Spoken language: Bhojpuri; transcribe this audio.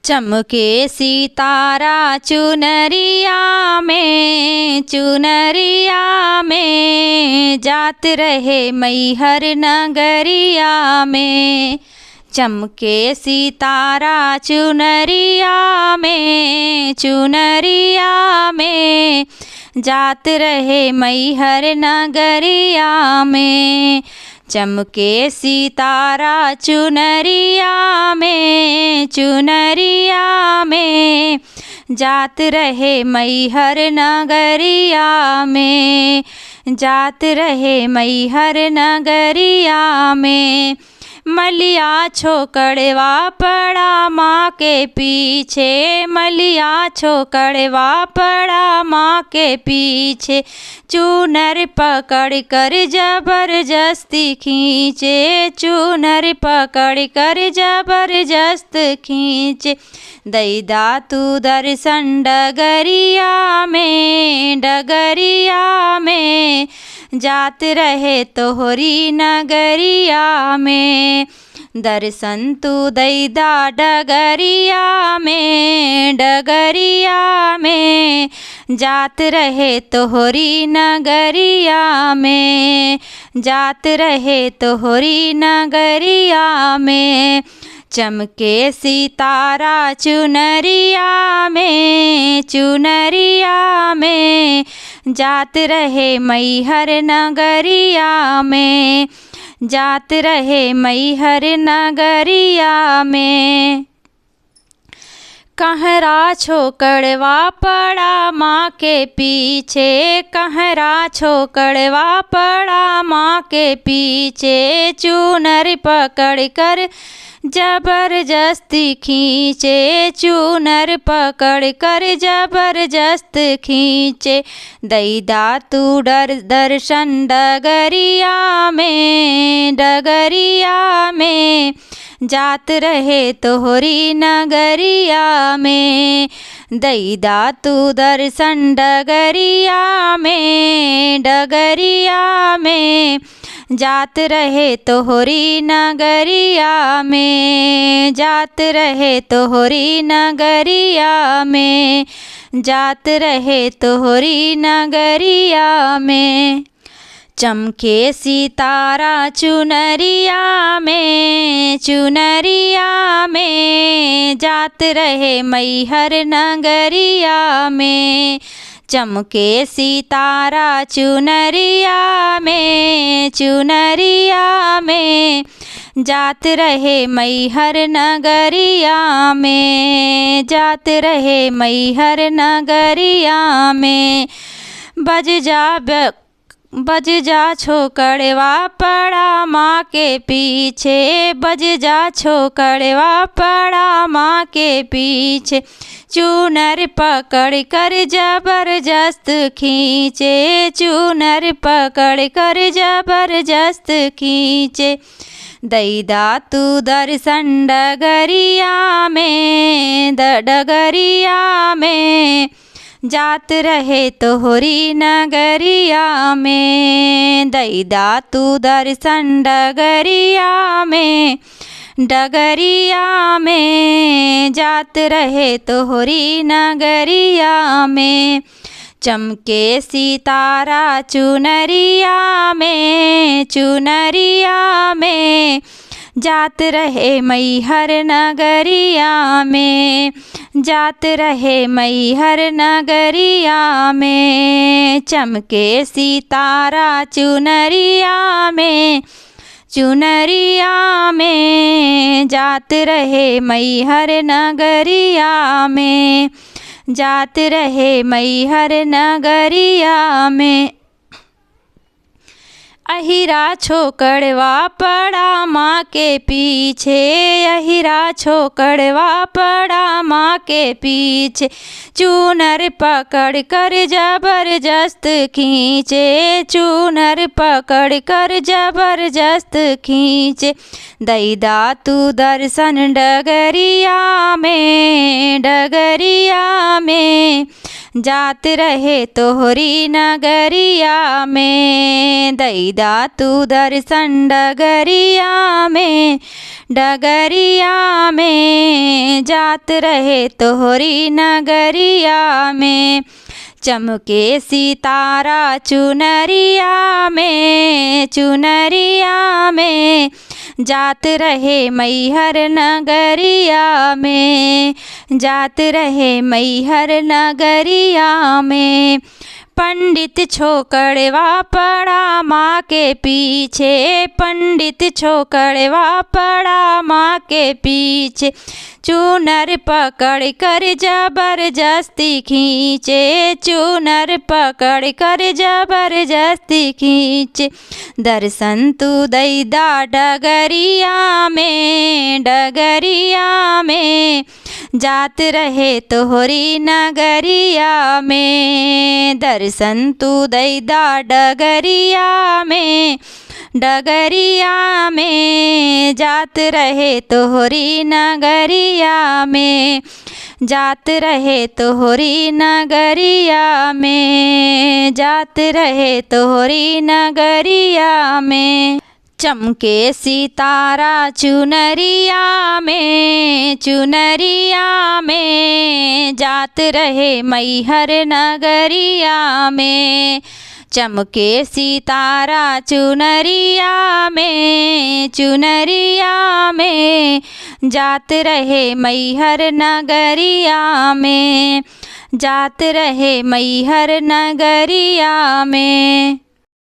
चमके सितारा चुनरिया में जात रहे मैहर नगरिया में। चमके सितारा चुनरिया में जात रहे मैहर नगरिया में। चमके सितारा चुनरिया में जात रहे मैहर नगरिया में। जात रहे मैहर नगरिया में। मलिया छोकड़वा पड़ा माँ के पीछे, मलिया छोकड़वा पड़ा माँ के पीछे। चूनर पकड़ कर जबरदस्ती खींचे, चूनर पकड़ कर जबरदस्त खींचे। दैदा तू दर्शन डगरिया में जात रहे तोहरी नगरिया में। दर्शन तू दैदा डगरिया में जात रहे तोहरी नगरिया में। जात रहे तोहरी नगरिया में। चमके सितारा चुनरिया में जात रहे मैहर नगरिया में। जात रहे मैहर नगरिया में। कहरा छोकड़वा पड़ा माँ के पीछे, कहरा छोकड़वा पड़ा माँ के पीछे। चूनर पकड़ कर जबरदस्ती खींचे, चूनर पकड़ कर जबरदस्त खींचे। दैदा तू दर्शन डगरिया में जात रहे तोहरी नगरिया में। दैदा तू दर्शन डगरिया में जात रहे तोहरी नगरिया में। जात रहे तोहरी नगरिया में। जात रहे तोहरी नगरिया में। चमके सितारा चुनरिया में जात रहे मैहर नगरिया में। चमके सितारा चुनरिया में जात रहे मैहर नगरिया में। जात रहे मैहर नगरिया में। बज जा छोकड़वा पड़ा माँ के पीछे, बज जा छोकड़वा पड़ा माँ के पीछे। चूनर पकड़ कर जबरदस्त खींचे, चूनर पकड़ कर जबरदस्त खींचे। दैदा तू दर्शन डगरिया में जात रहे तोहरी नगरिया में। दैदा तू दर्शन डगरिया में जात रहे तोहरी नगरिया में। चमके सितारा चुनरिया में जात रहे मैहर नगरिया में। जात रहे मैहर नगरिया में। चमके सितारा चुनरिया में जात रहे मैहर नगरिया में। जात रहे मैहर नगरिया में। अहिरा छोकड़वा पड़ा माँ के पीछे, अहिरा छोकड़वा पड़ा माँ के पीछे। चूनर पकड़ कर जबरदस्त खींचे, चूनर पकड़ कर जबरदस्त खींचे। दैदा तू दर्शन डगरिया में जात रहे तोहरी नगरिया में। दैदा तू दर्शन डगरिया में, डगरिया में जात रहे तोहरी नगरिया में। चमके सितारा चुनरिया में, चुनरिया में जात रहे मैहर नगरिया में, जात रहे मैहर नगरिया में। पंडित छोकड़वा पड़ा माँ के पीछे, पंडित छोकड़वा पड़ा माँ के पीछे। चूनर पकड़ कर जबरदस्ती खींचे, चूनर पकड़ कर जबरदस्ती खींचे। दर्शन तू दैदा डगरिया में, डगरिया में जात रहे तोहरी नगरिया में। दर्शन तू दैदा डगरिया में, डगरिया में जात रहे तोहरी नगरिया में, जात रहे तोहरी नगरिया में, जात रहे तोहरी नगरिया में। चमके सितारा चुनरिया में, चुनरिया में जात रहे मैहर नगरिया में। चमके सितारा चुनरिया में, चुनरिया में जात रहे मैहर नगरिया में, जात रहे मैहर नगरिया में।